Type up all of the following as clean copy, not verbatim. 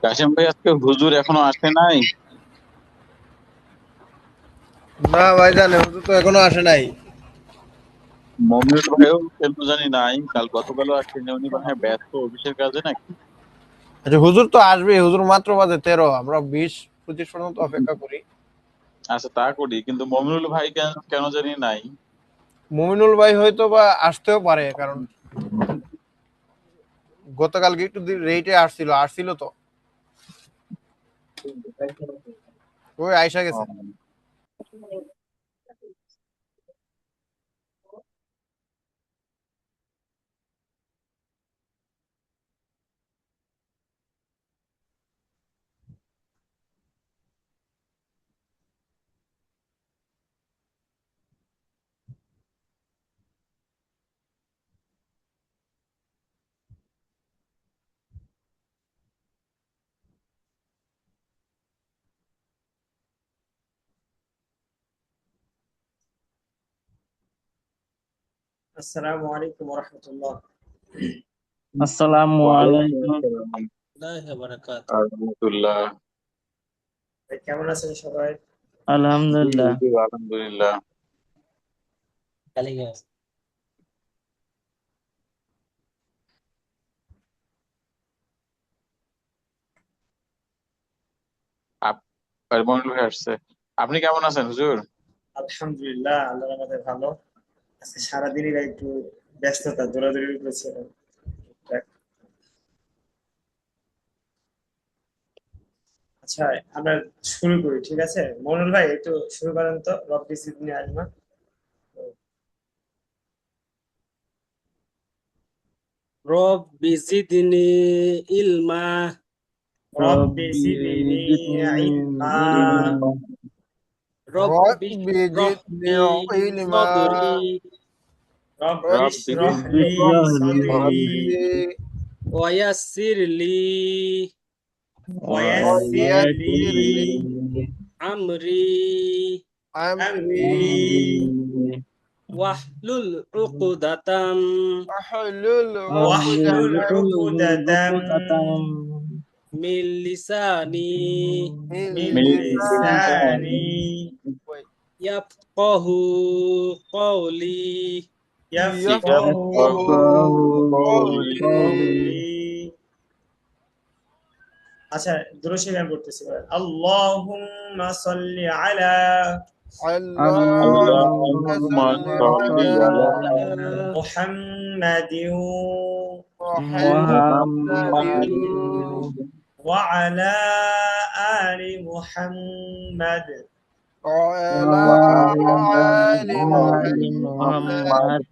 কাশেম ভাই, আজকে হুজুর এখনো আসে নাই? না ভাইজান, হুজুর তো এখনো আসে নাই। মমিনুল ভাইও কেন জানি নাই, গতকালও আসেনি। উনি মনে হয় ব্যস্ত অফিসের কাজে নাকি। আচ্ছা, হুজুর তো আসবে। হুজুর মাত্র বাজে 13, আমরা 20-25 পর্যন্ত অপেক্ষা করি। আচ্ছা, তা করি, কিন্তু মমিনুল ভাই কেন কেন জানি নাই। মুমিনুল ভাই হয়তো বা আসতেও পারে, কারণ গতকালকে একটু রেটে আসছিল তো। ওই আইসা গেছে। আসসালামু আলাইকুম ওয়া রাহমাতুল্লাহ। আসসালামু ওয়ালাইকুম আলাইকুম। আসসালাম ওয়া বারাকাতুহু। রাহমাতুল্লাহ। ভাই কেমন আছেন সবাই? জি আলহামদুলিল্লাহ। জি, আলহামদুলিল্লাহ। খালি গ্যাস। মমিনুল ভাই আসছে। আপনি কেমন আছেন হুজুর? আলহামদুলিল্লাহ, আল্লাহর রহমতে ভালো। আজকে সারাদিনই ভাই একটু ব্যস্ততা, দৌড়াদৌড়ি করেছে। আচ্ছা, আমরা শুরু করি, ঠিক আছে? মনুল ভাই একটু শুরু করেন তো, রব্বি জিদনি আলমা। রব্বি জিদনি ইলমা। রব্বি রব্বি জিদনি জিদনি ইলমা। ইলমা। রব্বি রব্বি জিদনি রহলি ইলমা। সদরি রব্বি রব্বি ইশরাহ রব্বি জিদনি লি ইশরাহ লি সাদরি ওয়ায়াসসির লি ওয়ায়াসসির লি ওয়ায়াসির লি আমরি আমরি আমরি ওয়াহলুল উকদাতাম واحلل ওয়াহলুল عقدة واحلل উকদাতাম عقدة মিন লিসানি من মিন মিন لساني লিসানি লিসানি ইয়াফকাহু কওলি। ইয়াফকাহু يفقه يفقه ইয়াফকাহু قولي. قولي। কওলি। আচ্ছা, দুরূদ গান করতেছি। আল্লাহুম্মা সাল্লি আলা اللهم আল্লাহুম্মা صل সাল্লি على আলা মুহাম্মাদিন محمد মুহাম্মাদ محمد ওয়া আলা আলি মুহাম্মাদ وعلى وعلى آل آل محمد محمد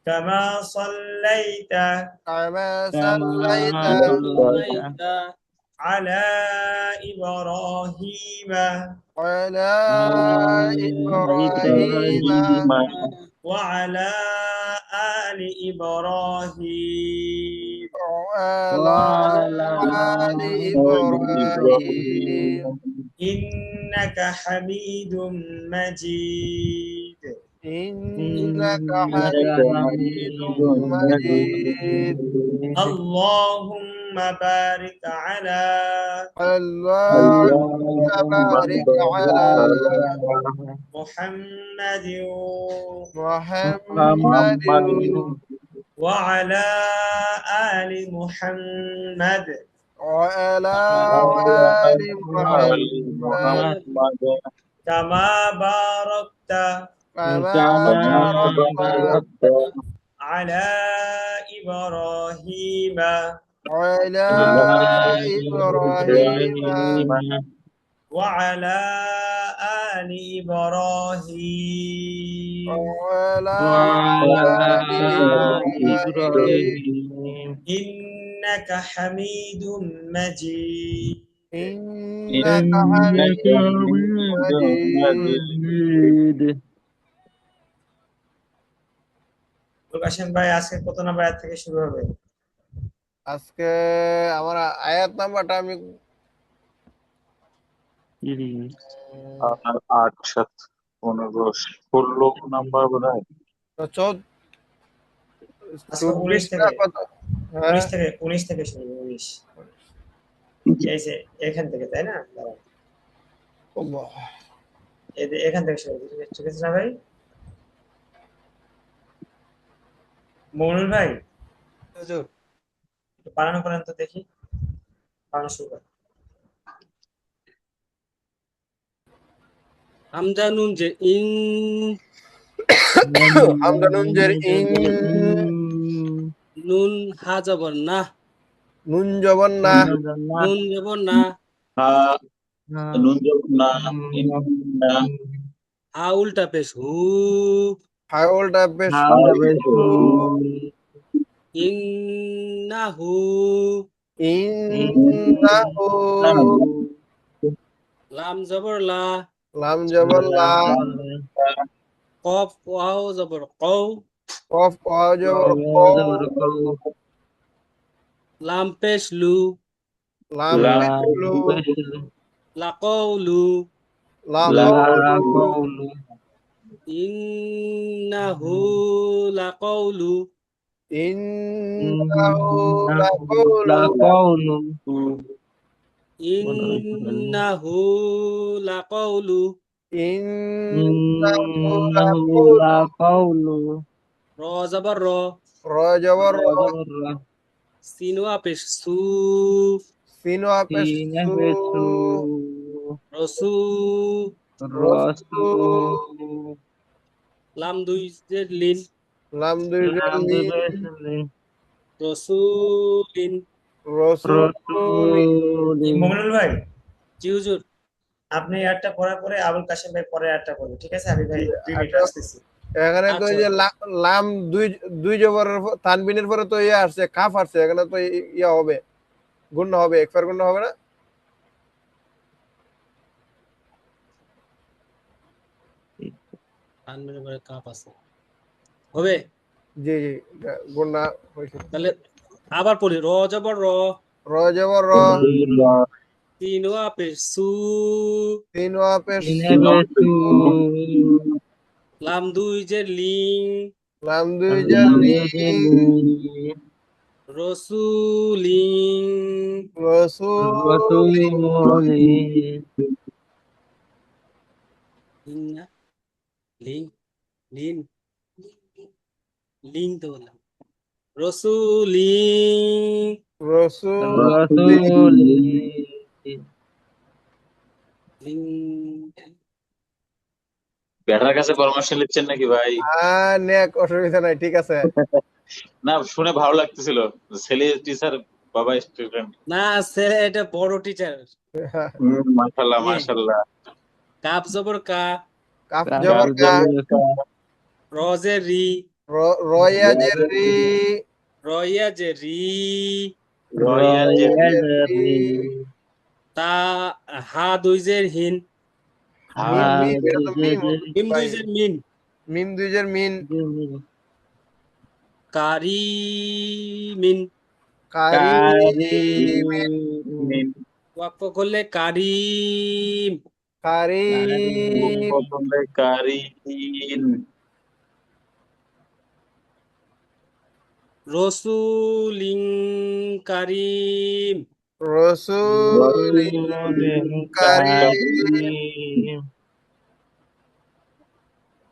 কামা সাল্লাইতা كما كما صليت صليت সাল্লাইতা আলা ইব্রাহিমা على على إبراهيم إبراهيم ওয়া আলা আলি ইব্রাহিম وعلى وعلى آل آل إبراهيم إبراهيم ইন্নাকা হামিদুম মাজিদ। إنك إنك حميد حميد مجيد مجيد আল্লাহুম্মা বারিক আলা اللهم اللهم بارك على بارك على মুহাম্মাদিন محمد محمد ওয়া আলা আলি মুহাম্মাদ وعلى وعلى آل آل محمد محمد কামা বারাকতা كما كما كما باركت باركت আলা ইব্রাহিমা على على إبراهيم إبراهيم ওয়া আলা আলি ইব্রাহিম وعلى وعلى آل آل إبراهيم إبراهيم ইন্নাকা হামিদুম মাজিদ। إنك إنك حميد حميد مجيد مجيد প্রকাশন ভাই, আজকে কত নাম্বার আয়াত থেকে শুরু হবে? আজকে আমার আয়াত নাম্বারটা আমি 30 আর ৮ ৭ ১৫ ১৬ নাম্বার বোধহয়। আজকে 19 চব্বিশ না থেকে কত? হ্যাঁ, 19 থেকে শুরু হবে, 19। এই যে এখান থেকে, তাই না? দাঁড়াও, আল্লাহ। এখান থেকে শুরু করি, ঠিক আছে না ভাই? মৌনুল ভাই, হুজুর একটু বানানো করেন তো দেখি, বানানো শুরু করেন। হামজা নুন যে ইন, হামজা নুন জের ইন, নুন হা জবর না, নুন জবর না, নুন জবর না, হা নুন জবর না, ইন না, হা উল্টা পেশ হু, হাওলটা বেশ হা ইন্নাহু, ইন্নাহু, লাম জবর লা, লাম জবর লা, কফ ওয়াও জবর কও, কফ ওয়াও জবর ক, লাম পেশ লু, লাম লাম পেশ লু, লাকৌলু, লা কওলু, ইন্নাহু লাকৌলু, ইন্নাহু লাকাউলু, ইন্নাহু লাকৌলু, ইন্নাহু লাকাউলু, র জবর র, র জবর র, সিন ওয়া পেশ সু, সিন ওয়া পেশ সু, রসু, রসু, লাম দুই জের লিন, লাম দুই জের লিন, রসুলিন, রসুলিন। মমিনুল ভাই, জি হুজুর। আপনি একটা পড়ার পরে আবুল কাশেম ভাই পরে একটা করবে, ঠিক আছে? আমি ভাই 2 মিনিট আসতেছি। এখানে তো আচ্ছা এই যে লাম দুই দুই জবরের তানবিনের পরে তো ইয়ে আসছে, কাফ আসছে, এখানে তো ইয়া হবে, গুণ হবে, একফার গুণ হবে না? তানবিনের পরে কাপ আছে, হবে? জি জি, গুণ না হয়েছিল। তাহলে আবার পড়ি, র জবর র, র জবর র, সিন ওয়া পেশ সু, তিন ওয়া পেশ লাম দুই জের লিং, লাম দুই জের লিং, রসুলিং, রসুলিন, লিং না, লিং, লিন, লিং তো বললাম, রসুলিং, রসুলিন। লিং, ব্যাটার কাছে পরামর্শ নিচ্ছেন নাকি ভাই? নেক, অসুবিধা নাই, ঠিক আছে। না, শুনে ভালো লাগতেছিল। ছেলে টিচার, বাবা স্টুডেন্ট। না ছেলে এটা বড় টিচার। মাশাল্লাহ ইয়ে, মাশাল্লাহ। কাপ জবর কা, কাফ জবর কা, রজের রি, রয়া জের রি, রইয়া যে রি, রয়া যে জের রি, তা হা দুই জের হিন, হা মিম মিম, এটা তো মিম মিম ভাই, দুই জের মিন, মিম দুই জের মিন, কারি মিন, কারি, মিম ওয়াক্ফ করলে কারিম, কারিম, প্রথমে কারিন রসুলিং কারিম, রসুলিন কারিম।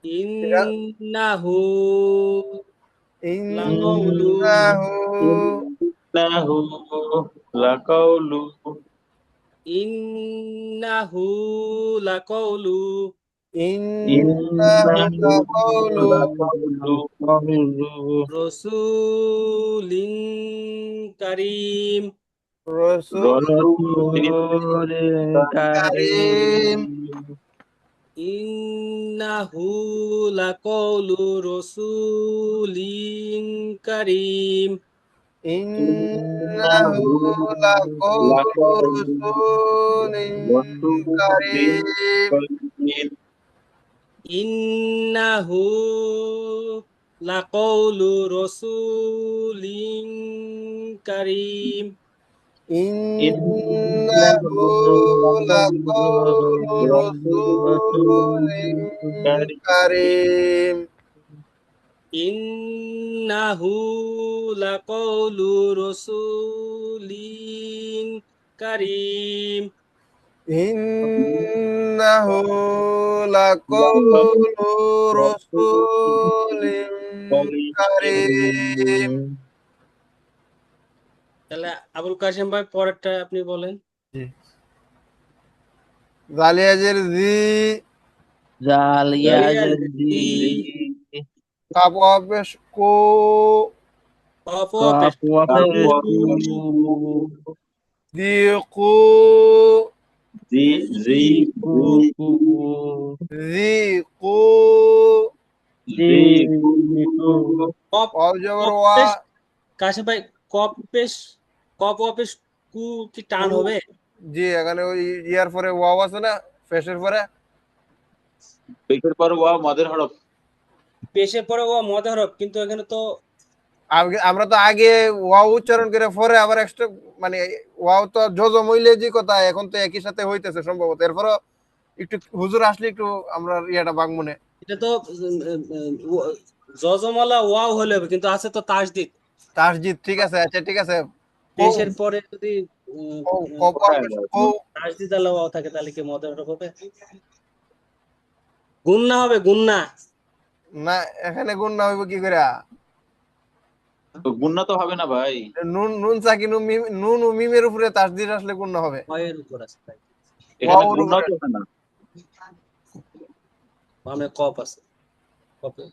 ইন্নাহু লাকাউলু, ইন্নাহু, ইন্নাহু লাকাউলু ইন্নাহু লাকাউলু, ইন্নাহু ইন্নাহু লাকাউলু লাকাউলু রসুলিন কারিম, রসুলিন রাসূলিন কারিম। ইন্নাহু লাকাউলু রসুলিন কারিম, ইন্নাহু লাকাউলু রাসূলিন কারীম। কারীম। ইন্নাহু লাকাউলু রসুলিন কারিম, ইন্নাহু লাকাউলু রাসূলিন কারীম। ইন্নাহু লাকাউলু রসুলিন কারীম। ইন্নাহু লাকাউলু রাসূলিন কারীম। তাহলে আবুল কাশেম ভাই পরেরটা আপনি বলেন। জালিয়াজের জি, জালিয়াজেদি কাপ অফেস কো, কফ ও পেশ কাপওয়াফেসু দি কু, জি জি কুকু জি কু, জিকু কফ ওয়াও জবর কফ ওয়া, পেশ কাশেম ভাই কফ পেশ কফ ও পেশ কু কি টান কু। হবে? জি এখানে ওই ইয়ার পরে ওয়াও আছে না, ফেসের পরে। পেকের পর ওয়া মদের হরফ। পেশের পরে ও মদ হরফ, কিন্তু এখানে তো আমরা তো আগে ওয়াও উচ্চারণ করে পরে আবার এক্সট্রা, মানে ওয়াও তো জজম হইলে যে কথা, এখন তো একই সাথে হইতেছে সম্ভবত। এরপরও একটু হুজুর আসলে একটু আমরা ইয়াটা বাংমনে। এটা তো জজমালা ওয়াও হলে হবে, কিন্তু আছে তো তাসদিদ। তাসজিদ, ঠিক আছে, আচ্ছা ঠিক আছে। পেশের পরে যদি তাসদিদ আলা ওয়াও থাকে তাহলে কি মদ হরফ হবে? গুন্না হবে, গুন্না। না, এখানে গুণ না হইব কি করে? তো গুন্না তো হবে না ভাই। নুন নুন সাকিন ও মিম, নুন ও মিমের উপরে তাসদিদ আসলে গুণ না হবে। ওয়ের উপর আছে তাই। এখানে ওয়াওর গুন্না উপরে। তো হবে না। মানে কপ আছে, কপে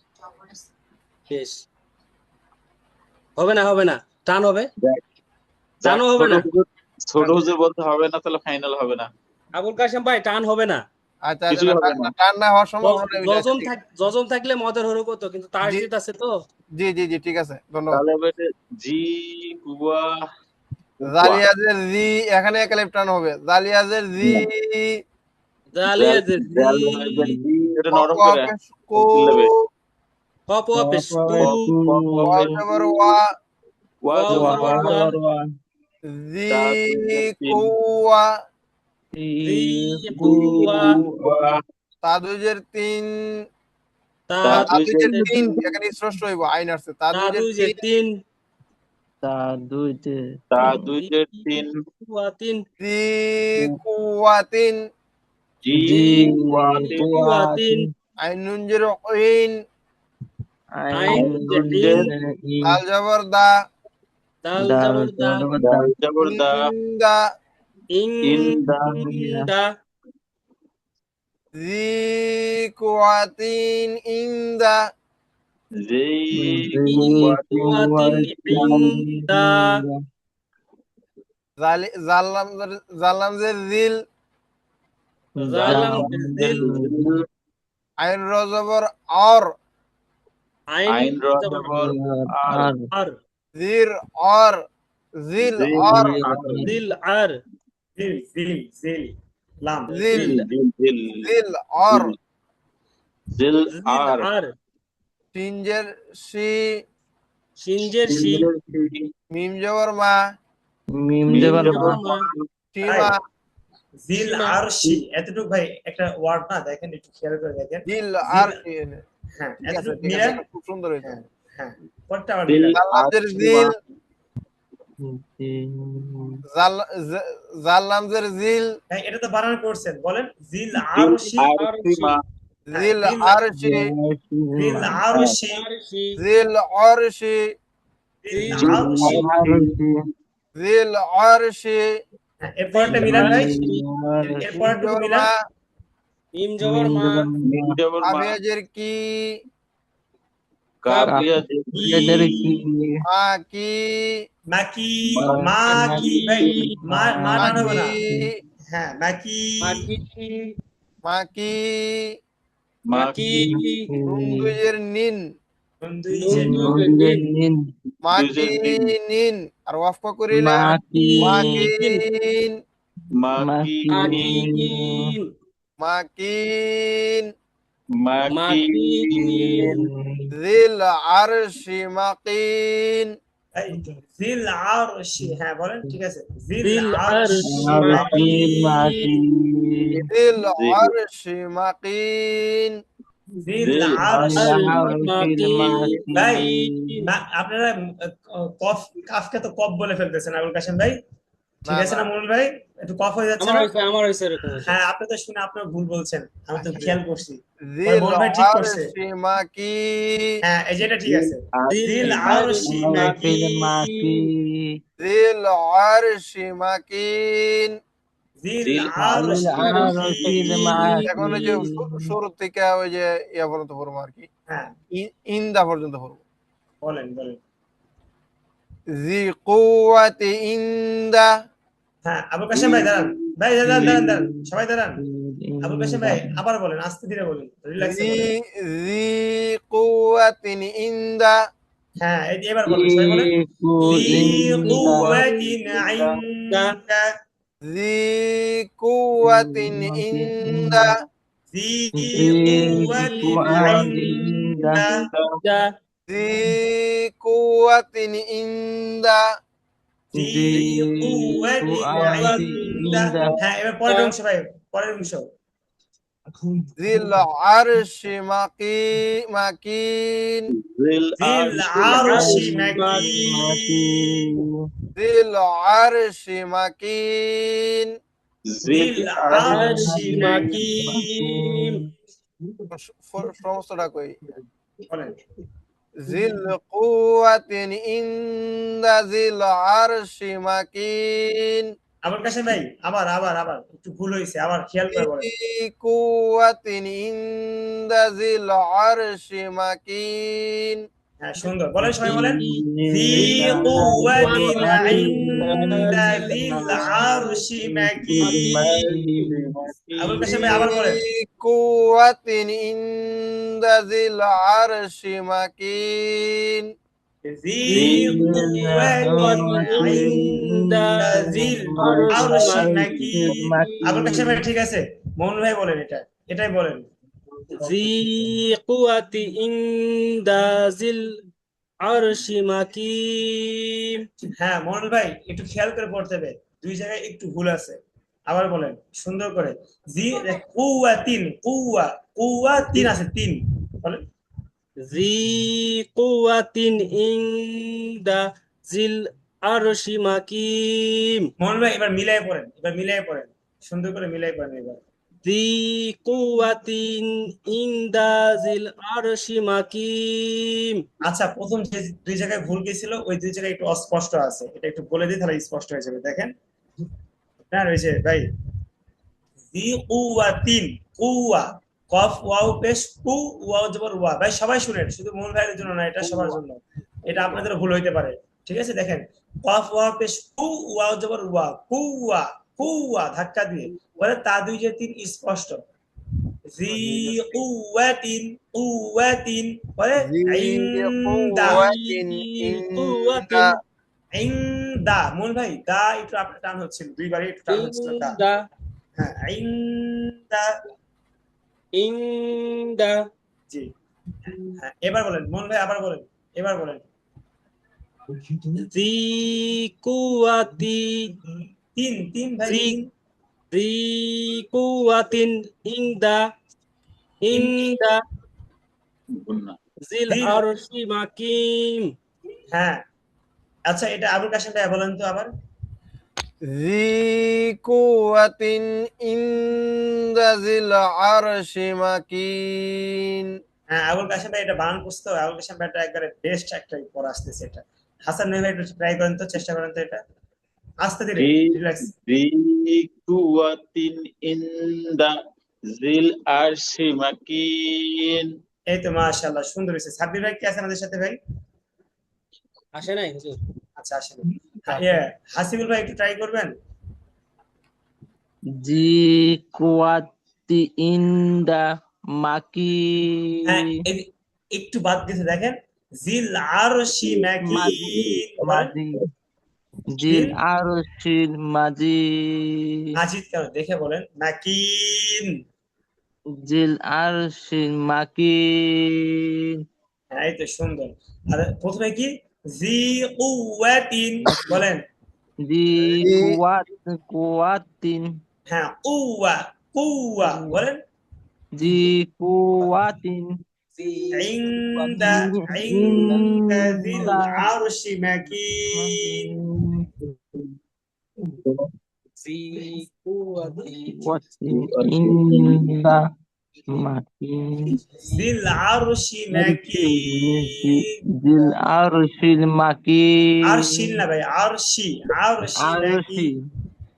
পেশ হবে না, হবে না, টান হবে, দেখ, টানও হবে না। ছোট হুজুর বলতে হবে না, তাহলে ফাইনাল হবে না। আবুল কাশেম ভাই টান হবে না। আচ্ছা আচ্ছা, কিছুই হবে না। টান না হওয়ার সম্ভাবনা নেই। আচ্ছা, ঠিক আছে। জজম থাকলে মদের হরফ হতো, কিন্তু তাসদিদ আছে তো। জি জি জি, ঠিক আছে, ধন্যবাদ। তাহলে হবে এটা জি কুয়া জালিয়াজের জি, এখানে একালিফ টান হবে। জালিয়াজের জি, জালিয়াজের জি, এটা নরম করে অপেশ কো, চিল্লাবে। কপ ও পেশ কু, ওয়া জবর ওয়া, ওয়া ওয়াও জবর জবর ওয়া, ওয়া, জি তা দুই তিন, কুয়া, জি কুয়া, ওয়া, তা দুইজের তিন, তা তা তা দুই দুইজের তিন, তিন, এখানে স্পষ্ট হইব, আইন আসছে। তা তা দুইজের দুইজের তিন, তিন, দুইতে তা দুই তিন, কুয়া তিন, জি কুয়া তিন, জি জি কুয়া তিন, কুয়া তিন, আইন নুন জের ইন, আইন যে তিন, দাল জবর দা, দাল জবর দা, দাল জবর দা, ইন্দা, ইন ইন্দা, দা, জি কুয়া তিন ইন্দা, জি কুয়া কুয়া তিন, ইন্দা, জাল্লাম জের জিল, জালাম দিল, আইন র জবর অর, আইন আইন র জবর জবর আর, আর, জির অর, জিল জি অর, আর, দিল আর, জিল জিল জিল লাম জিল, জিল জিল জিল, জিল অর, জিল জিল আর, আর, সিনজের সি, সিনজের শি, মিম জবর মা, মিম মিম জবর জবর মা মা, সীমা, জিল সীমা। আরশি, এতটুকু ভাই একটা ওয়ার্ড না, দেখেন একটু খেয়াল করে দেখেন। জিল জিল- আর, হ্যাঁ, ঠিক আছে এতটুকু ঠিক আছে, মিলান। খুব সুন্দর হয়েছে। হ্যাঁ হ্যাঁ, পরটা আবার জিল মিলান। জাল্লাম জের আর, জিল, জি জাল্লাম জের জিল, হ্যাঁ, এটা তো বানান করছেন, বলেন জিল জিল আরশি। আর সীমা, হ্যাঁ, জিল আরশি, জিল আরশি, আরশি, জিল আরশি, জিল জিল আরশি। জিল আরশি, হ্যাঁ, এরপরটা মিলান ভাই, মিম এরপরটুকু জবর মিলান। মা, মিম জবর মা, মিম জবর মা, আবিয়াজের কি, কাফ ইয়া মা কি, মাকি, মা মাকি ভাই, মা মা টান হবে না। মাকি, হ্যাঁ, মাকি, মাকি, মাকি, মাকি, নুন দুইয়ের নিন, বন্ধুই যে নুন দুইজের তিন, মাকি দুইজের নিন, আর ওয়াফ করিলে মাকি, মাকিন, মাকিন, মাকিন, মাকিন, জিল আরশি মাকিন, এই, জিল আরশি, হ্যাঁ বলেন, ঠিক আছে, জিল দিল আরশি আরশি মাকিন, জিল আরশি মাকিন, জিল জিল আরশি। ভাই মাকিন, আপনারা কফ কাফকে তো কফ বলে ফেলতেছেন আবুল কাশেম ভাই। ঠিক না আছে না না মনুল ভাই? একটু কফ হয়ে যাচ্ছে না? আমার হয়েছে এরকম হয়েছে। হ্যাঁ, আপনি তো শুনে আপনার ভুল বলছেন, আমি তো খেয়াল করছি। পরে জিল মনুল ভাই ঠিক করছে। আরশি মাকিন হ্যাঁ, এই যে এটা ঠিক আছে। জিল আরশি ফিল মাকিন, মাকি জিল আরশি মাকিন জিল জিল জিল আরশি আরশিল মাকিন। এখন ওই যে মাকি শুরু থেকে ওই যে ইয়া পর্যন্ত পড়বো আর কি, হ্যাঁ, ইন্দা পর্যন্ত পড়বো। বলেন বলেন। জি কুওয়াতি ইন্দা, হ্যাঁ, আবুল কাশেম ভাই দাঁড়ান, ভাই দাঁড়ান দাঁড়ান দাঁড়ান, সবাই দাঁড়ান। আবুল কাশেম ভাই আবার বলেন, আস্তে ধীরে বলেন, রিল্যাক্সে জি বলেন। জি কুওয়াতিন ইন্দা, হ্যাঁ, এই যে এবার বলেন, সবাই বলেন। জি কুওয়াতিন ইনদা, জি কুওয়াতিন ইন্দা, জি কুওয়াতিন ইন্দা ইনদা, দা জি কুওয়াতিন ইন্দা, জি জি কুওয়াতিন ইনদা। ইন্দা হ্যাঁ, এবার পরের অংশ ভাই, পরের অংশ। জিল আরশি মাকিন, জিল জিল আরশি আরশি মাকিন, মাকিন, জিল আরশি মাকিন। জিল জিল আরশি আরশি মাকিন। সমস্তটা কই, বলেন। জিল কুওয়াতিন ইন্দা জিল আরশি মাকিন, আবুল কাশেম ভাই আবার আবার আবার একটু ভুল হয়েছে, আবার খেয়াল করে বলেন। জি কুওয়াতিন ইন্দা জিল আরশি মাকিন। হ্যাঁ, সুন্দর, বলেন সবাই বলেন। জি কুওয়াতিন ইনদা জিল আরশি মাকিন। আবুল কাশেম ভাই আবার বলেন। কুওয়াতিন ইন্দা জিল আরশি মাকিন। জি জি কুওয়াতিন ইনদা জিল আরশি মাকিন। আবুল কাশেম ভাই ঠিক আছে, মনুল ভাই বলেন, এটাই বলেন। জি কুয়াতি ইনদা জিল আরশি মাকিম। হ্যাঁ মনুল ভাই একটু খেয়াল করে পড়তে হবে, দুই জায়গায় একটু ভুল আছে। আবার বলেন সুন্দর করে। জি কুওয়াতিন, কুওয়াতিন আছে তিন, বলেন। জি কুয়াতিন ইনদা জিল আরশি মাকিম। মনুল ভাই এবার মিলাই পড়েন, সুন্দর করে মিলাই পড়েন এবার। জি কুয়াতিন ইনদা জিল আরশি মাকিম। আচ্ছা, প্রথম যে দুই জায়গায় ভুল গেছিল ওই দুই জায়গায় একটু অস্পষ্ট আছে, এটা একটু বলে দিই তাহলে স্পষ্ট হয়ে যাবে। দেখেন, হ্যাঁ রয়েছে ভাই। জি কুওয়াতিন, কুওয়া, কফ ওয়াও পেশ কু, ওয়াও জবর ওয়া। ভাই সবাই শুনেন, শুধু মূল ভাইয়ের জন্য না, এটা সবার জন্য, এটা আপনাদের ভুল হইতে পারে। ঠিক আছে, দেখেন, কফ ওয়াও পেশ কু, ওয়াও জবর ওয়া, কুওয়া, কুওয়া ধাক্কা দিয়ে, বলে তা দুই যে তিন স্পষ্ট। জি কুওয়াতিন, কুওয়াতিন, বলে জি ইনদা, কুওয়াতিন ইন্দা, কুয়াতিন ইনদা। মূল ভাই দা একটু আপনার টান হচ্ছিল, দুইবারই একটু টান হচ্ছিল দা। ইনদা হ্যাঁ, ইনদা। ইনদা জি, হ্যাঁ, এবার বলেন মন ভাই, আবার বলেন, এবার বলেন। জি কুয়াতি তিন তিন ভাই জি তিন। জি কুয়াতিন ইনদা ইনদা গুন্না জিল জিল, আরশি মাকিম। হ্যাঁ। আচ্ছা, এটা আবুল কাশেম ভাই বলেন তো আবার। জি কুওয়াতিন ইন্দা জিল আরশি মাকিন। হ্যাঁ, আবুল কাশেম ভাই এটা বানান করতে হবে, আবুল কাশেম ভাই এটা একবারে বেস্ট একটা পড়া আসতেছে এটা। হাসান ভাই একটু ট্রাই করেন তো, চেষ্টা করেন তো, এটা আস্তে ধীরে, জি রিল্যাক্স। জি কুওয়াতিন ইনদা জিল আরশি মাকিন। এই তো মাশাআল্লাহ, সুন্দর হয়েছে। সাব্বির ভাই কি আছে আমাদের সাথে ভাই? আসে নাই হুজুর? আচ্ছা, আসেন। হ্যাঁ, হাসিবুল ভাই একটু ট্রাই করবেন। জি কুয়াতি ইন্দা মাকি হ্যাঁ, একটু বাদ গেছে, দেখেন, জিল আরশি মাকিন, বলেন। মাজি জিল জিল আরশিল মাজি মাজিদ কেন দেখে বলেন, মাকিন। জিল আরশিল মাকিন হ্যাঁ, এই তো সুন্দর। আর প্রথমে কি, জি কুওয়াতিন, বলেন। জি জি কুয়াতিন হ্যাঁ, কুওয়া, কুওয়া, বলেন। জি কুয়াতিন ইনদা, ইনদা জিল ইন্দা আরশি মাকিন। জি কুওয়াতিন ইন্দা মাকিন জিল আরশি মাকিন। জিল আরশিল মাকিন আরশিল না ভাই, আরশি, আরশি আরশি মাকিন।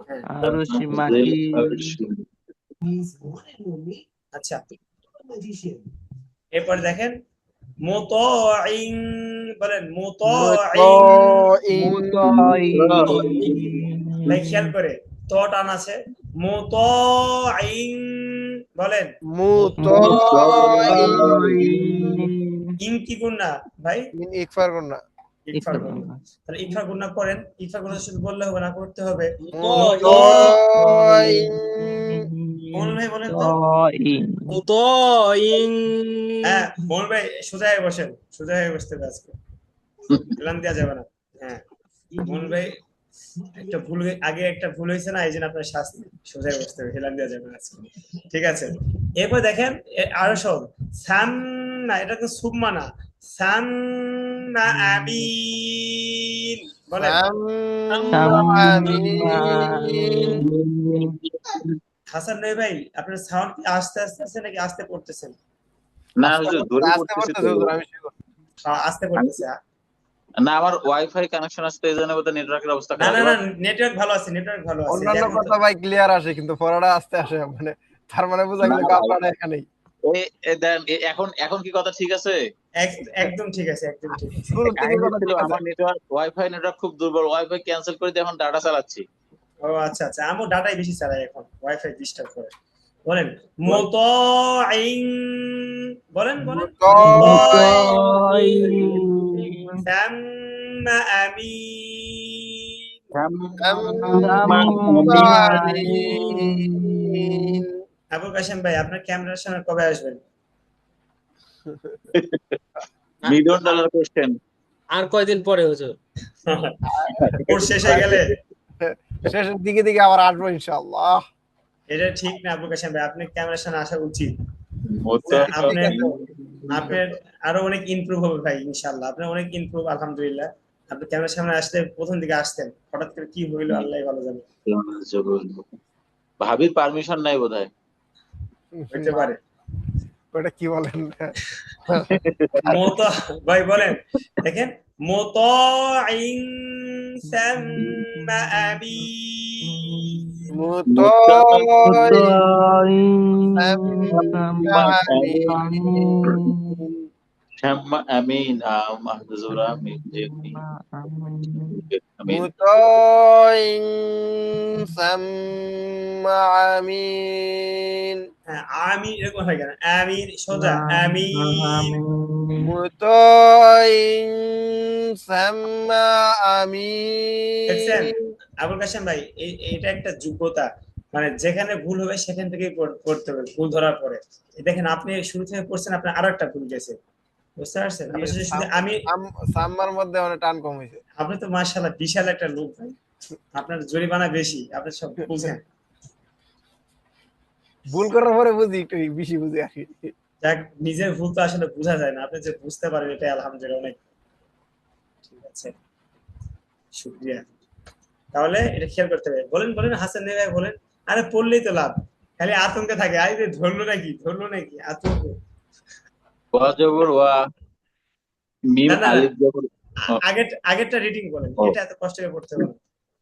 হ্যাঁ, আরশি জিল মাকিন আরশি। আচ্ছা, এরপর দেখেন মুতাইন, বলেন মুতাইন। মুতাইন ভাই খেয়াল করে ত টান আছে, মুতাইন, বলেন মুতাইন ইন কি গুণা ভাই? মিন ইকফার গুন্না ইকফার গুণা। তাহলে ইকফার গুণা করেন, ইকফার গুণা শুধু বললে হবে না, করতে হবে। মুতাইন মোহন ভাই বলেন তো। মুতাইন হ্যাঁ মোহন ভাই সোজা হয়ে বসেন, সোজা হয়ে বসতে হবে আজকে, এলান দেওয়া যাবে না। হ্যাঁ মোহন ভাই একটা ভুল আগে একটা ভুল হয়েছে না, এই জন্য আপনার শাস্তি, সোজা হয়ে বসতে হবে, হেলান দেওয়া যাবে না আজকে। ঠিক আছে, এরপর দেখেন আরো সব সাম না, এটা তো সুম্মা না, সাম না আমিন, বলেন হাসান নয় ভাই, আপনার সাউন্ড কি আস্তে আস্তে আছে নাকি আস্তে পড়তেছেন? না হুজুর ধরে আস্তে পড়তেছি পড়তেছে তো। হুজুর, আমি শিওর। আস্তে পড়তেছে। না আমার ওয়াইফাই কানেকশন আছে তো এই জন্য বোধহয় নেটওয়ার্কের অবস্থা না খারাপ। না না, এবার নেটওয়ার্ক ভালো আছে, নেটওয়ার্ক ভালো আছে। অন্যান্য দেখেন তো। কথা ভাই ক্লিয়ার আসে, কিন্তু পড়াটা আস্তে আসে, মানে তার মানে বোঝা গেল না, আপনারা এখানেই দেন এখন এখন কি কথা ঠিক আছে? একদম ঠিক আছে, একদম ঠিক আছে। শুরু থেকে কাহিনী কথা ছিল ঠিক আছে। আমার নেটওয়ার্ক ওয়াইফাই নেটওয়ার্ক খুব দুর্বল, ওয়াইফাই ক্যান্সেল করে দিয়ে এখন ডাটা চালাচ্ছি। ও আচ্ছা আচ্ছা, আমি ডাটাই বেশি চালাই এখন, ওয়াইফাই ডিস্টার্ব করে। বলেন মুতাইন, বলেন বলেন মুতাইন সাম্মা আমিন। আমিন। আবুল কাশেম ভাই, আপনার ক্যামেরার সামনে কবে আসবেন? Million dollar question. আর কয়দিন পরে হুজুর? কোর্স শেষ হয়ে গেলে শেষের দিকে দিকে আবার আসবো ইনশাআল্লাহ। এটা ঠিক না আবুল কাশেম ভাই, আপনি ক্যামেরার সামনে আসা উচিত। আপনি আপনার আরো অনেক ইমপ্রুভ হবে ভাই ইনশাআল্লাহ, আপনার অনেক ইমপ্রুভ আলহামদুলিল্লাহ। আপনি ক্যামেরার সামনে আসলে প্রথম দিকে আসতেন, হঠাৎ করে কি হইলো আল্লাহই ভালো জানে। ভাবির পারমিশন নাই বোধহয়। হইতে পারে। ওটা কি বলেন? মত ভাই বলেন, দেখেন মুতাইন সাম্মা আমিন। শাম্মা আমিন মাহজুরা মিন জিন্নি আমিন। মুতাইন সাম্মা আমিন। হ্যাঁ আমিন এরকম হয় কেন? আমিন সোজা, আমিন। মুতাইন সাম্মা দেখছেন আমিন। আবুল কাশেম ভাই, এটা একটা যোগ্যতা, মানে যেখানে ভুল হবে সেখান থেকেই পড়তে হবে, ভুল ধরার পরে। দেখেন আপনি শুরু থেকে পড়ছেন, আপনার আরো একটা ভুল গেছে, বুঝতে পারছেন? আপনি শুধু আমি সাম্মার মধ্যে অনেক টান কম হয়েছে। আপনি তো মাশাআল্লাহ বিশাল একটা লোক ভাই, আপনার জরিমানা বেশি, আপনি সব বুঝেন। ভুল করার পরে বুঝি, একটু বেশি বুঝি আর কি। যাক, নিজের ভুল তো আসলে বোঝা যায় না, আপনি যে বুঝতে পারেন এটা আলহামদুলিল্লাহ অনেক। ঠিক আছে, শুকরিয়া। তাহলে এটা খেয়াল করতে হবে। বলেন বলেন হাসান ভাই বলেন। আরে পড়লেই তো লাভ, খালি আতঙ্কে থাকে, আই রে ধরলো নাকি আতঙ্ক। ওয়া জবর ওয়া, মিম না না না, আলিফ জবর আগেরটা রিডিং বলেন, এটা এত কষ্ট করে পড়তে হবে।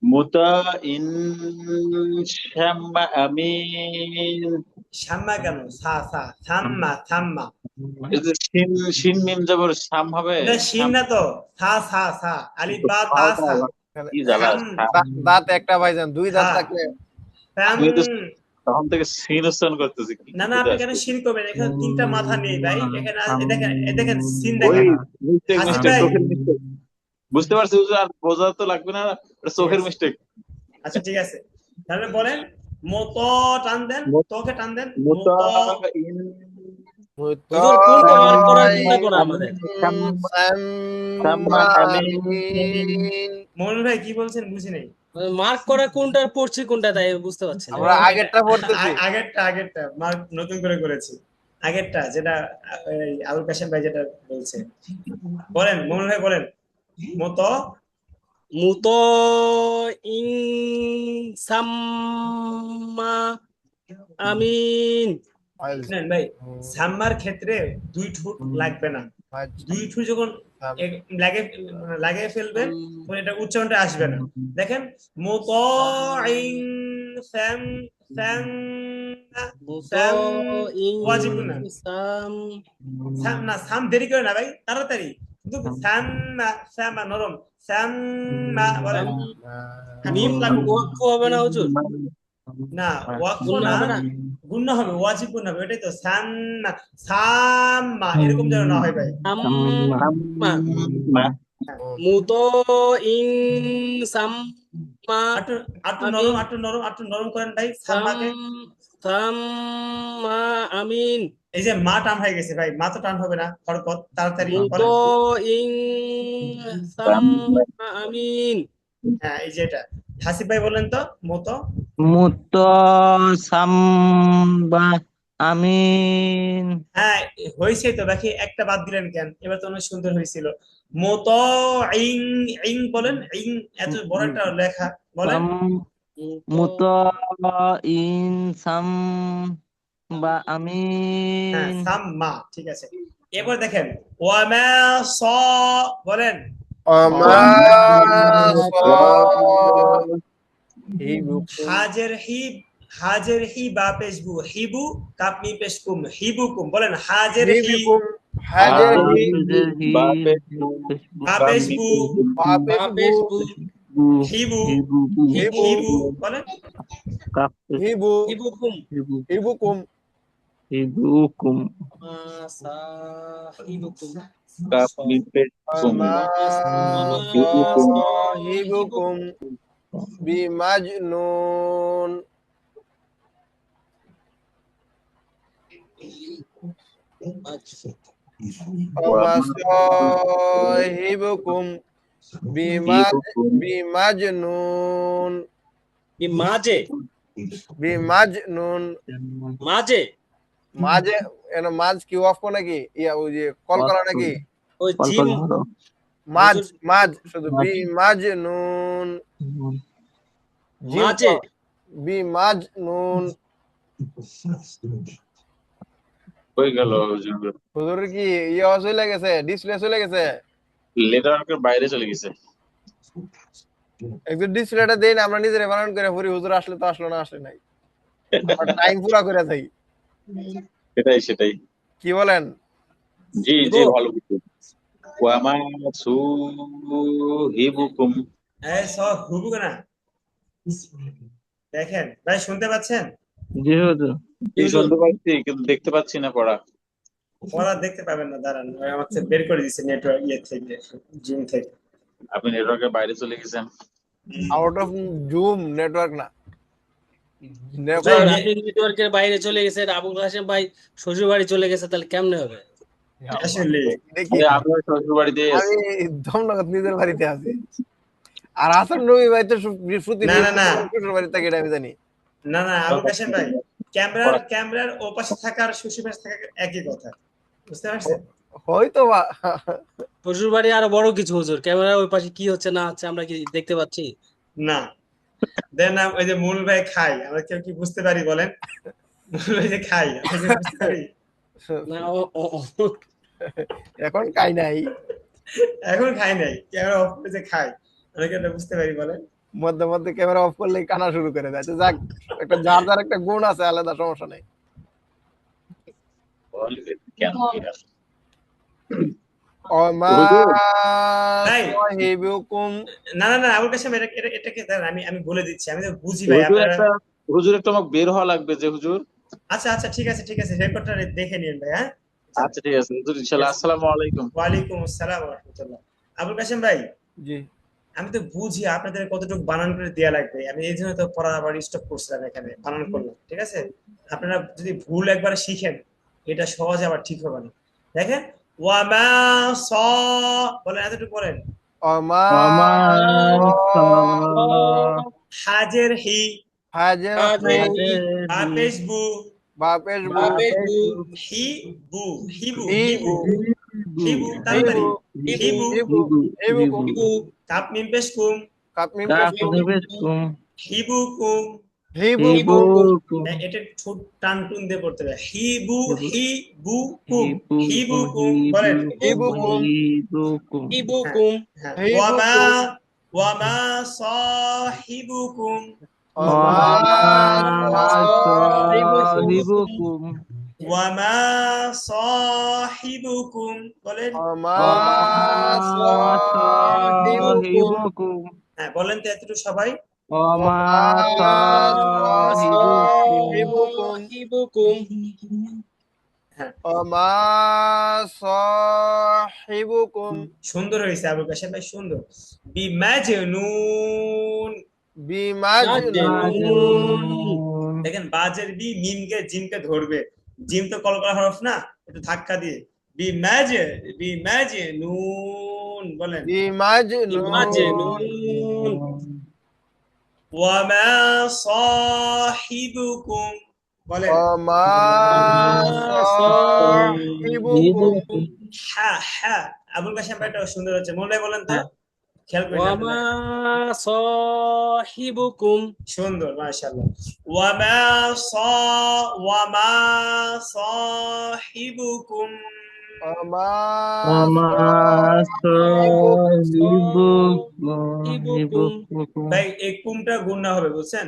মুতাইন শাম্মা আমিন। সাম্মা কেন? থাম্মা থাম্মা। এই যে শিন মিম জবর শাম হবে। এটা শিন না তো, সা আলিফ বা তা সা। কি জ্বালা। দাঁত একটা ভাইজান, দুই দাঁত থাকলে আমি তো তখন থেকে সিন উচ্চারণ করতেছি। না না, আপনি কেন সিন করবেন? এখানে তিনটা মাথা নেই ভাই, এখানে দেখেন সিন দেখেন। হাসিব ভাই বুঝতে পারছি হুজুর, আর বোঝা তো লাগবে না, এটা চোখের মিস্টেক। আচ্ছা ঠিক আছে, তাহলে বলেন মত টান দেন, তোকে টান দেন মত। মুতাইন হুজুর কোনটা মার্ক করা কোনটা করা আমাদের? শাম্মা আমিন। মনুল ভাই কি বলছেন বুঝি নাই। মার্ক করা কোনটা পড়ছি কোনটা তাই বুঝতে পারছি না। আমরা আগেরটা পড়তেছি। আগেরটা মার্ক নতুন করে করেছি, আগেরটা যেটা আবুল কাশেম ভাই যেটা বলছে। বলেন মনুল ভাই বলেন মত মুতাইন সাম্মা আমিন। শুনেন ভাই, সাম্মার ক্ষেত্রে দুই ঠোঁট লাগবে না। দুই ঠোঁট যখন লাগিয়ে ফেলবেন তখন এটা উচ্চারণটা আসবে না। দেখেন মুতাইন সাম সাম সাম মুতাইন ওয়াজিব না, সাম সাম না, সাম দেরি করে না ভাই, তাড়াতাড়ি, কিন্তু সাম্মা সাম্মা নরম, সাম্মা বলেন। মিম ওয়াকফ হবে না হুজুর? না ওয়াকফ গুন্না না, হবে না? গুন্না হবে, ওয়াজিব গুন্না হবে, এটাই তো সাম্মা সাম্মা, এরকম যেন না হয় ভাই। সাম্মা হ্যাঁ। মুতাইন সাম্মা আটু আটু আমিন নরম, আটু নরম, আটু নরম করেন ভাই সাম্মাকে। সাম্মা আমিন। এই যে মা টান হয়ে গেছে ভাই, মা তো টান হবে না, হরকত তাড়াতাড়ি বলেন। মুতাইন সাম্মা আমিন। হ্যাঁ এই যে এটা, হাসিব ভাই বলেন তো মতো। মুতাসাম্বা আমিন। হ্যাঁ হয়েছে তো, বাকি একটা বাদ দিলেন কেন? এবার তো অনেক সুন্দর হয়েছিল। মতো ইং ইং বলেন, ইং এত বড় একটা লেখা বলেন। মুতাইন সাম্বা হ্যাঁ আমিন। সাম্মা, ঠিক আছে। এবার দেখেন ওয়ামা স বলেন। আমা সাহিবুকুম হাজের হিব, হাজের হি বা পেশবু, হিবু কাপমি পেশকুম, হিবুকুম বলেন। হাজের হি হিবিকুম হাজের হি বা পেশবু, বাপেশবু হিবু হিবু হিবু বলেন। হিবু হিবুকুম হিবুকুম হিবুকুম। সাহিবুকুম আমা হিবুকুম। সাহিবুকুম বিমাজনুন আমা সাহিবুকুম বিমাজনুন মাঝে বিমাজনুন মাঝে মাঝে এন মাঝ কি অফ কো নাকি ইয়া ওই যে কল করা নাকি ওই জিম মাঝ মাঝ শুধু বিমাজনুন জিম মাঝে বিমাজনুন হয়ে গেল। হুজুর কি ইয়া চলে গেছে, ডিসপ্লে চলে গেছে, নেটওয়ার্কের বাইরে চলে গেছে। একটু ডিসপ্লেটা দেই না, আমরা নিজেরা বানান করে পড়ি, হুজুর আসলে তো আসলো না, আসলে নাই, টাইম পুরা করে দেই। সেটাই সেটাই। কি বলেন? জি জি ভালো কিছু। ওয়ামা সু হিবুকুম। এই স হুবু না, দেখেন ভাই শুনতে পাচ্ছেন? জি হুজুর। শুনতে পাচ্ছি কিন্তু দেখতে পাচ্ছি না পড়া। ওরা দেখতে পাবেন না, দাঁড়ান ওই আমার থেকে বের করে দিচ্ছে নেটওয়ার্ক ইয়ে থেকে, জিম থেকে। আপনি নেটওয়ার্কের বাইরে চলে গেছেন। আউট অফ জুম নেটওয়ার্ক না, ভাই, আপনি নেটওয়ার্কের বাইরে চলে গেছেন, আবুল কাসেম ভাই শ্বশুর বাড়ি চলে গেছে, তাহলে কেমনে হবে? আসলে দেখি আপনার শ্বশুর বাড়িতে আমি ধমনগর নিজের বাড়িতে আছি, আর হাসান নবী ভাই তো প্রতিদিন না, না, না। শ্বশুর বাড়িতে থাকে, এটা আমি জানি। না না আবুল কাশেম ভাই, ক্যামেরার ওপাশে থাকা আর শ্বশুর পাশে থাকা একই কথা, বুঝতে পারছেন? হয়তো বা শ্বশুর বাড়ি আরো বড় কিছু হুজুর, ক্যামেরার ওই পাশে কি হচ্ছে না হচ্ছে আমরা কি দেখতে পাচ্ছি? না দেন না, ওই যে মূল ভাই খাই, আমরা কেউ কি বুঝতে পারি বলেন? মূল ভাই যে খাই, আমরা কি বুঝতে পারি? না এখন কাই নাই, এখন খাই নাই, ক্যামেরা অফ করে যে খাই, আমরা কি এটা বুঝতে পারি বলেন? মধ্যে মধ্যে ক্যামেরা অফ করলেই কানা শুরু করে দেয়। তো যাক, একটা যার যার একটা গুণ আছে, আলাদা, সমস্যা নেই। কেন ওমা ভাই। সাহিবুকুম না না না আবুল কাশেম, এটাকে দাঁড়ান, আমি বলে দিচ্ছি, আমি তো বুঝি ভাই আপনারা। হুজুর একটু আমাকে বের হওয়া লাগবে যে হুজুর। আচ্ছা আচ্ছা ঠিক আছে ঠিক আছে, রেকর্ডটা দেখে নিন ভাই। হ্যাঁ আচ্ছা ঠিক আছে হুজুর, ইনশাআল্লাহ। আসসালামু আলাইকুম। ওয়ালাইকুম আসসালাম ওয়া রাহমাতুল্লাহ। আবুল কাশেম ভাই, জি আমি তো বুঝি আপনাদের কতটুকু বানান করে দেয়া লাগবে, আমি এই জন্য তো পড়া আবার স্টপ করছিলাম, এখানে বানান করলাম, ঠিক আছে? আপনারা যদি ভুল একবার শিখেন, এটা সহজে আবার ঠিক হবে না। দেখেন ওয়ামা স বলেন, এতটুকু বলেন। ওমা হাজের হি, হাজের বাপেশ বু, বাপেশ হি বু, হিবু হিবু হিবু তাড়াতাড়ি, হিবু হিবুকুম কাপ মিম পেশ কুম, কাপমিম কাফ হিবুকুম হিবুকুম এটা ঠোঁট টান টুন দিয়ে পড়তে হবে হিবু- হিবুকুম হিবু হিবুকুম বলেন হিবুকুম হিবুকুম ইবুকুম হ্যাঁ হিবুকুম ওয়ামা সাহিবুকুম ওমা হিবুকুম ওয়ামা সাহিবুকুম বলেন ওমা হিবুকুম হ্যাঁ বলেন তো এতটুকু সবাই ওমা হিবুকুম ইবুকুম হ্যাঁ ওমা সাহিবুকুম সুন্দর হয়েছে আবুল কাশেম ভাই সুন্দর বিমাজনুন বিমাজনুন দেখেন বাজের বি মিমকে জিমকে ধরবে জিম তো কলকলা হরফ না একটু ধাক্কা দিয়ে বিমাজনুন বলেন বিমাজনুন ওয়ামা সাহিবুকুম বলেন ওমা সাহিবুকুম হ্যাঁ আবুল কাশেম ভাই এটা সুন্দর হচ্ছে মনে হয় বলেন তো খেয়াল করে ওয়ামা সাহিবুকুম সুন্দর মাশাআল্লাহ ওয়ামা সাহিবুকুম ওমা হিবুকুম ভাই এই কুমটা গুণনা হবে বুঝছেন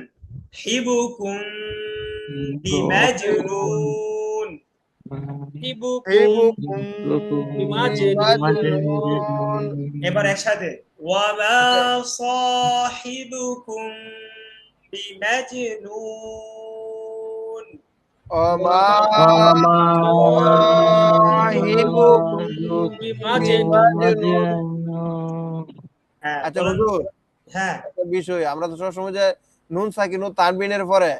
হিবুকুম বিমাজনুন ইবুকুম হিবুকুম বিমাজনুন এবার একসাথে ওয়ামা সাহিবুকুম বিমাজনুন ওমা সাহিবুকুম বিমাজনুন হ্যাঁ আচ্ছা বলেন। হুজুর হ্যাঁ একটা বিষয় আমরা তো সবসময় যে নুন সাকিন ও তানবিনের পরে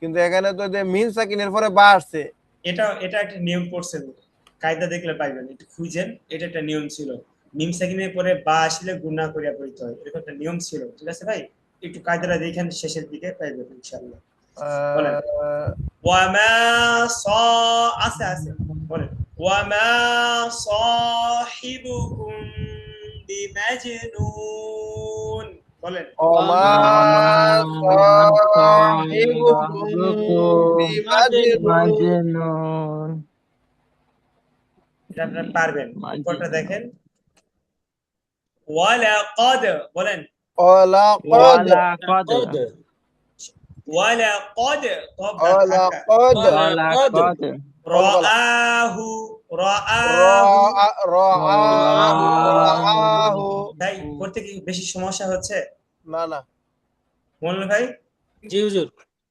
কিন্তু এখানে তো যে মিন সাকিনের পরে বা আসছে এটা একটা নিয়ম পড়ছেন কায়দা দেখলে পাইবেন একটু খুঁজেন এটা একটা নিয়ম ছিল মিম সাকিনের পরে বা আসলে গুণা করিয়া পড়িতে হয় এরকম একটা নিয়ম ছিল ঠিক আছে ভাই একটু কায়দাটা দেখেন শেষের দিকে পাইবেন ইনশাআল্লাহ বলেন ওয়ামা সা আছে বলেন ওয়ামা সাহিবুকুম বিমাজনুন বলেন ওমা সাহিবুকুম বিমাজনুন এটা আপনারা পারবেন উপরটা দেখেন ওয়ালাকাদ বলেন ওয়ালাকাদ কদ ওয়ালাকাদ ওয়ালাকাদ রাআহু রাআহু ভাই করতে কি বেশি সমস্যা হচ্ছে না না মনে ভাই জি হুজুর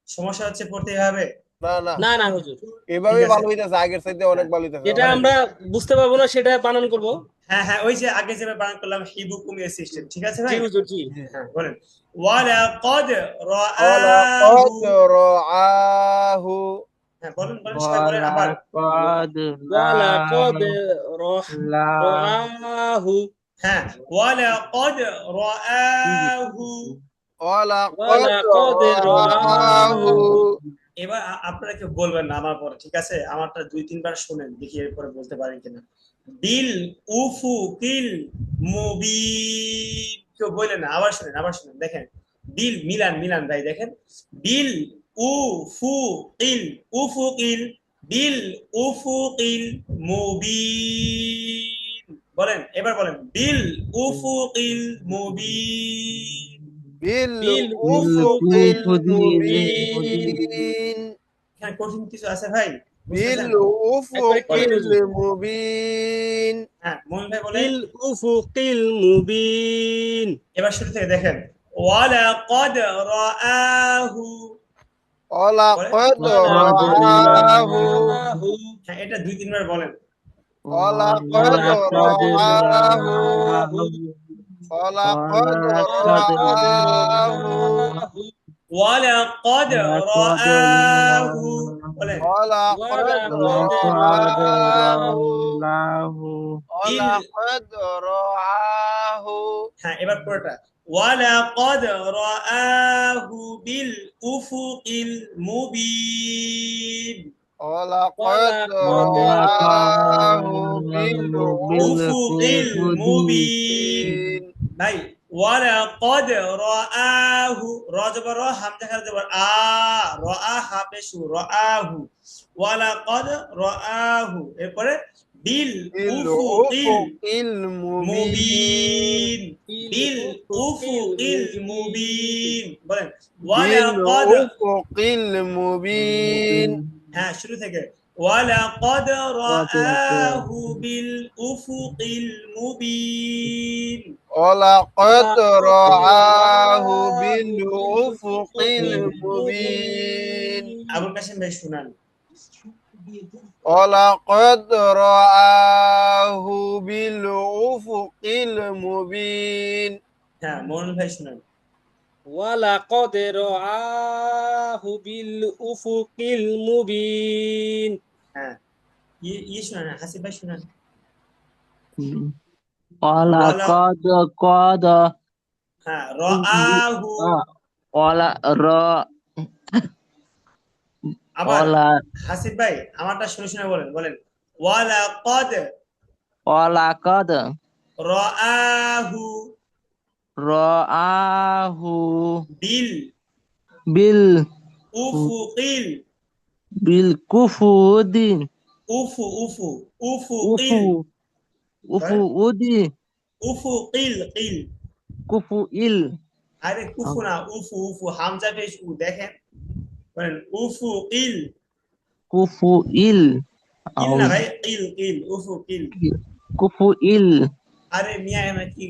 সমস্যা হচ্ছে পড়তে হবে না না না না হুজুর এভাবে ঠিক আছে। ভালো হইতাছে আগের চাইতে অনেক ভালো হইতাছে যেটা আমরা বুঝতে পারবো না সেটা বানান করব হ্যাঁ ওই যে আগে যেভাবে বানান করলাম হিবুকুম এর সিস্টেম ঠিক আছে জি ভাই হুজুর জি হ্যাঁ বলেন ওয়ালাকাদ ওয়ালাকাদ রাআহু হ্যাঁ বলেন সবাই বলেন আবার ওয়ালাকাদ রাআহু হ্যাঁ ওয়ালাকাদ রাআহু ওয়ালাকাদ ওয়ালাকাদ রাআহু এবার আপনারা কেউ বলবেন না আমার পরে ঠিক আছে আমারটা 2-3 বার শুনেন দেখি এরপরে বলতে পারেন কিনা বিল উফুকিল মুবিন কেউ বলেন না আবার শুনেন দেখেন বিল মিলান ভাই দেখেন বিল উফুকিল বিল উফুকিল মুবিন বলেন এবার বলেন বিল উফুকিল মুবিন বিল বিল উফুকিল মুবিন এখানে কঠিন কিছু আছে ভাই বিল উফুকিল মুবিন হ্যাঁ মোহন ভাই বলেন বিল উফুকিল মুবিন এবার শুরু থেকে দেখেন ওয়ালাকাদ রাআহু ওয়ালাকাদ রাআহু হ্যাঁ এটা 2-3 বার বলেন ওয়ালাকাদ রাআহু ওয়ালাকাদ রাআহু ওয়ালাকাদ রাআহু বলেন ওয়ালাকাদ রাআহু ওয়ালাকাদ রাআহু হ্যাঁ এবার পুরোটা ওয়ালাকাদ রাআহু বিল উফুকিল মুবিন ওয়ালাকাদ রাআহু বিল উফুকিল মুবিন ভাই ওয়ালাকাদ রাআহু র জবর র হামজা খারা জবর আ রাআ হা পেশ হু রাআহু ওয়ালাকাদ রাআহু এরপরে বিল বিল উফুকিল উফুকিল মুবিন মুবিন বিল উফুকিল মুবিন বলেন বিল ওয়ালাকাদ উফুকিল মুবিন হ্যাঁ শুরু থেকে ওয়ালাকাদ রাআহু বিল উফুকিল মুবিন ولقد رآه بالأفق المبين আবুল কাসিম ভাই শুনান ولقد رآه بالأفق المبين হ্যাঁ মোহন ভাই শুনান ওয়ালাকাদ রাআহু বিল উফুকিল মুবিন হ্যাঁ শুনান হাসিব ভাই শুনান ولقد قد হ্যাঁ রাআহু ولا را আবার ولا হাসিব ভাই আমারটা শুনে শুনে বলেন বলেন ওয়ালাকাদ ولقد রাআহু رآه বিল উফুকিল بالكفود উফুকিল أفود উফুকিল কিল كفؤل আরে কুফু না উফু হামজা পেশ উ দেখেন বলেন উফুকিল كفؤل কিল না ভাই কিল উফুকিল كفؤل আরে মিয়া এমন কি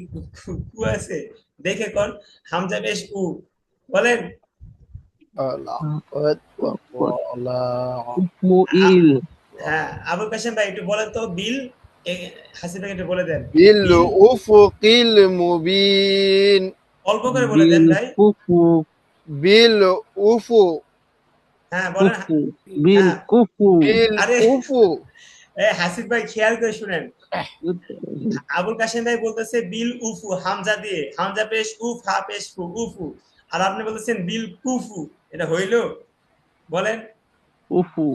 কু আছে দেখে কোন হামজা পেশ উ বলেন ولقد الله كفؤل হ্যাঁ আবুল কাসেম ভাই একটু বলেন তো বিল হাসিব ভাই একটু বলে দেন بالأفق المبين অল্প করে বলে দেন ভাই بالكفؤ بالأفق হ্যাঁ বলেন بالكفؤ আরে بالأفق হাসিব ভাই খেয়াল করে শুনেন আবুল কাসেম ভাই বলতেছে বিল উফু হামজা দিয়ে হামজা পেশ উফ হা পেশ ফু উফু আর আপনি বলতেছেন বিল কুফু এটা হইলো বলেন উফু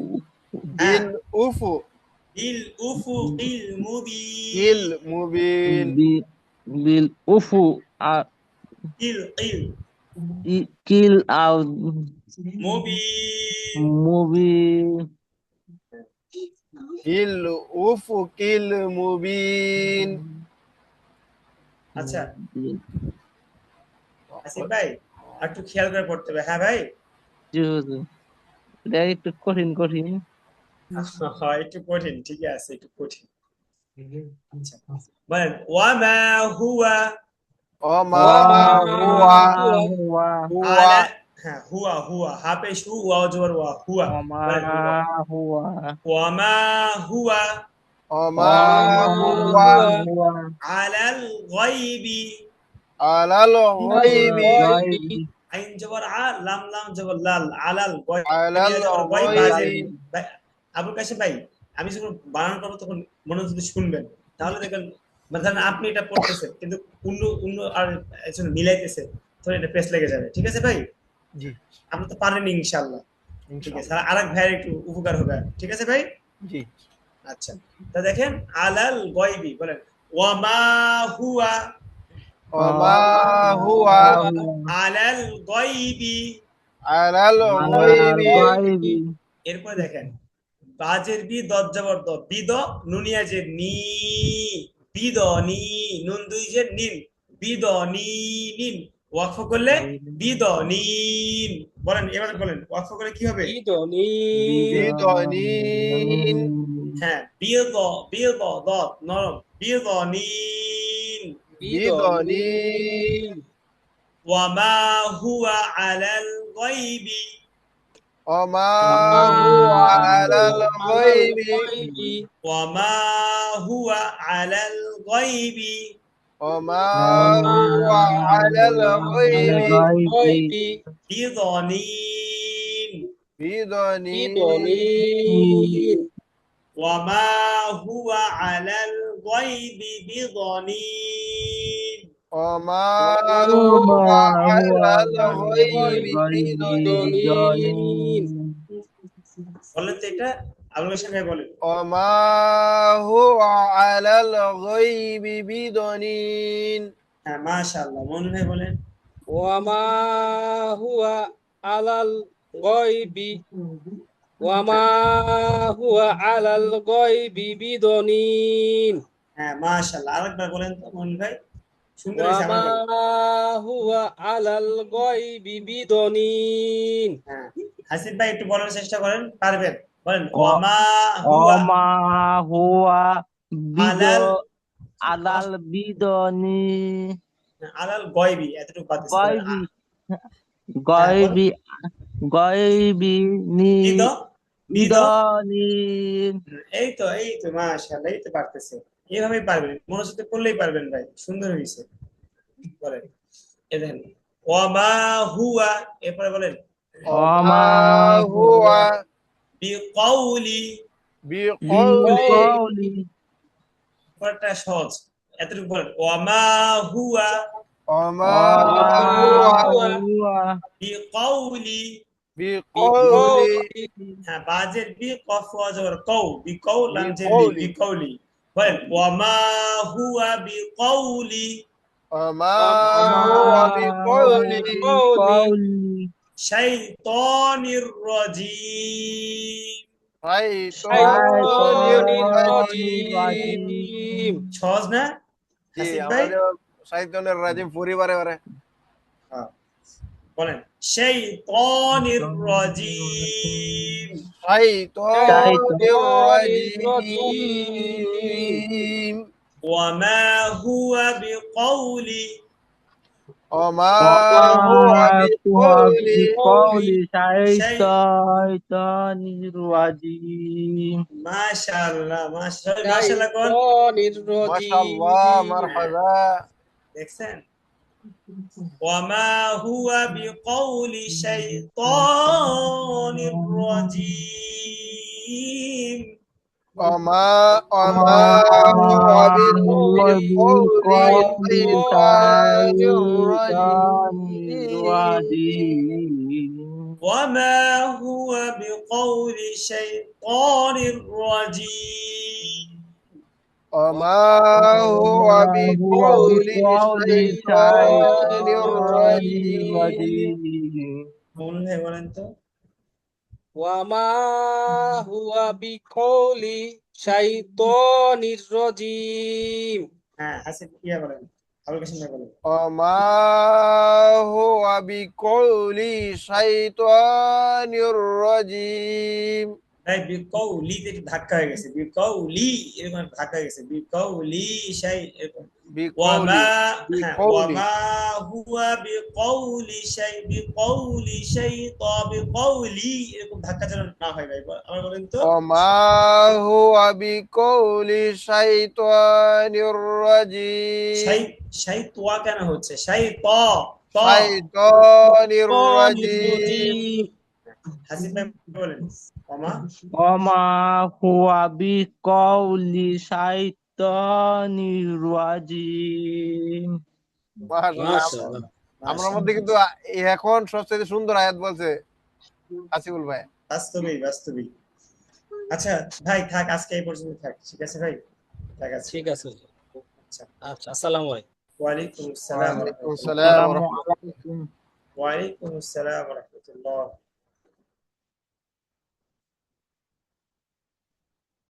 بالأفق বিল উফু কিল মুবিন المبين বিল উফু কিল কিল কিল আউ মুবিন মুবি بالأفق المبين আচ্ছা আসিফ ভাই একটু খেয়াল করে পড়তে হবে হ্যাঁ ভাই এটা একটু কঠিন কঠিন হ্যাঁ একটু কঠিন ঠিক আছে একটু কঠিন আচ্ছা বলেন ওয়ামা হুয়া وما هو আলা হ্যাঁ হুয়া হুয়া হা পেশ হু ওয়া জবর ওয়া হুয়া বলেন ওয়ামা হুয়া وما هو আলাল গায়বি على الغيب আইন জবর আ লাম লাম জবর লাল আলাল على الغيب আবুল কাসিম ভাই আমি যখন বানান করবো তখন মনোযোগ দিয়ে শুনবেন তাহলে দেখবেন ধরেন আপনি এটা পড়তেছেন কিন্তু অন্য অন্য আর একজন মিলাইতেছে তো এটা পেস লেগে যাবে ঠিক আছে ভাই জি আপনি তো পারেন ইনশাআল্লাহ ঠিক আছে আর আরেক ভাইয়ের একটু উপকার হবে ঠিক আছে ভাই জি আচ্ছা তা দেখেন আলাল গায়বি বলেন ওয়ামা হুয়া وما هو আলাল গায়বি على الغيب এরপর দেখেন বাজের বি দত জবর দ বিদ নুনিয়া যে নি বিদ নি নুন দুই যে নিন বিদ নি নিন ওয়াকফ করলে বিদ নিন বলেন এবারে বলেন ওয়াকফ করলে কি হবে بدنين হ্যাঁ বিদ বিদ দত নরম বিদ নিন بدنين ওয়ামা হুয়া আলাল গায়বি وما هو على الغيب ওয়ামা হুয়া আলাল গায়বি وما هو على الغيب بضنين بدنين وما هو على الغيب بضنين وما هو على الغيب بدنين বলেন তো এটা আবুল কাসেম ভাই বলেন وما هو على الغيب بدنين হ্যাঁ মাশাআল্লাহ, মনু ভাই বলেন। ওয়ামা হুয়া আলাল গায়বি ওয়ামা হুয়া আলাল গায়বি বিদনিন হ্যাঁ মাশাআল্লাহ, আরেকবার বলেন তো মনু ভাই, সুন্দর হয়েছে, আবার ওয়ামা বলেন। হুয়া আলাল গায়বি বিদনিন হ্যাঁ, হাসিব ভাই একটু বলার চেষ্টা করেন, পারবেন, বলেন অ- ওয়ামা হুয়া অমা হুয়া বিদ আলাল আলাল বিদনি আলাল গয়বি, এতটুকু পারতেছি, বলেন গয়বি হ্যাঁ বলেন, গয়বি গয়বি নি বিদ বিদ, বিদনি। এই তো মাশাআল্লাহ, এই তো পারতেছে, এইভাবেই পারবেন, মনোযোগ করলেই পারবেন ভাই, সুন্দর হয়েছে। বলেন, এই দেখেন ওয়ামা হুয়া, এরপরে বলেন অমা وما هو বিকাউলি, بقول বিকৌলি পরেরটা সহজ, এতটুকু বলেন ওয়ামা হুয়া وما অমা هو হুয়া বিকাউলি, بقول হ্যাঁ বাজের বি কফ ওয়াজর কৌ বিকৌ লামজের লি بقول বিকৌলি, বলেন ওয়ামা হুয়া বিকাউলি وما অমা هو হুয়া بقول বিকৌলি শাইতানির রাজিম। شيطان শাইতানির الرجيم রাজিম সহজ না জি হাসিব আমরা ভাই? যে শয়তানের রাজিম পরিবারে বারে হ্যাঁ, বলেন শাইতানির রাজিম। شيطان শাইতানির রাজিম الرجيم ওয়ামা হুয়া বিকাউলি, وما অমা هو হুয়া بقول বিকৌলি শাই, শাইতানির রাজিম। মাশাআল্লাহ মাশাআল্লাহ, মাশাআল্লাহ কোন, শাইতানির ما شاء الله রাজিম مرحبا দেখছেন ওয়ামা হুয়া বিকাউলি শাইতানির রাজিম। وما هو হুয়া بقول বিকৌলি الشيطان শাইতানির الرجيم রাজিম। وما هو بقول شيطان رجيم. وما هو হুয়া بقول বিকৌলি الشيطان শাইতানির الرجيم রাজিম। মনে হয় বলেন তো, ওয়ামা হুয়া বিকৌলি শাইতানির রাজিম হ্যাঁ হাসিব ইয়া বলেন, আবুল কাসিম ভাই বলেন। وما هو بقول الشيطان الرجيم তাই বিকৌলি তে একটু ধাক্কা হয়ে গেছে, বিকৌলি এরকম একটা ধাক্কা হয়ে গেছে, বিকৌলি শাই এরকম। بقول ওয়ামা, হ্যাঁ بقول ওয়ামা হুয়া বিকৌলি শাই, বিকৌলি শাইতা বিকৌলি, এরকম ধাক্কা যেন না হয় ভাই, আমার বলেন তো। وما هو بقول الشيطان শাই, الرجيم শাই তোয়া কেন হচ্ছে, শাই ত ত, الشيطان শাইতানির الرجيم রাজিম হাসিব ভাই বলেন ওয়ামা, ওমা হুয়া বিকৌলি শাইতানির রাজিম। মাশাআল্লাহ মাশাআল্লাহ আমার মধ্যে কিন্তু এখন সবচেয়ে সুন্দর আয়াত বলছে আসিফুল ভাই বাস্তবিক বাস্তবিক। আচ্ছা ভাই থাক, আজকে এই পর্যন্ত থাক, ঠিক আছে ভাই, ঠিক আছে। ঠিক আছে আচ্ছা, আচ্ছা আসসালামু আলাইকুম ওয়ালাইকুম আসসালাম ওয়া ওয়ালাইকুম রাহমাতুল্লাহ। আসসালাম ওয়া আসসালামু রাহমাতুল্লাহ আলাইকুম। ওয়ালাইকুম আসসালাম ওয়া রাহমাতুল্লাহ।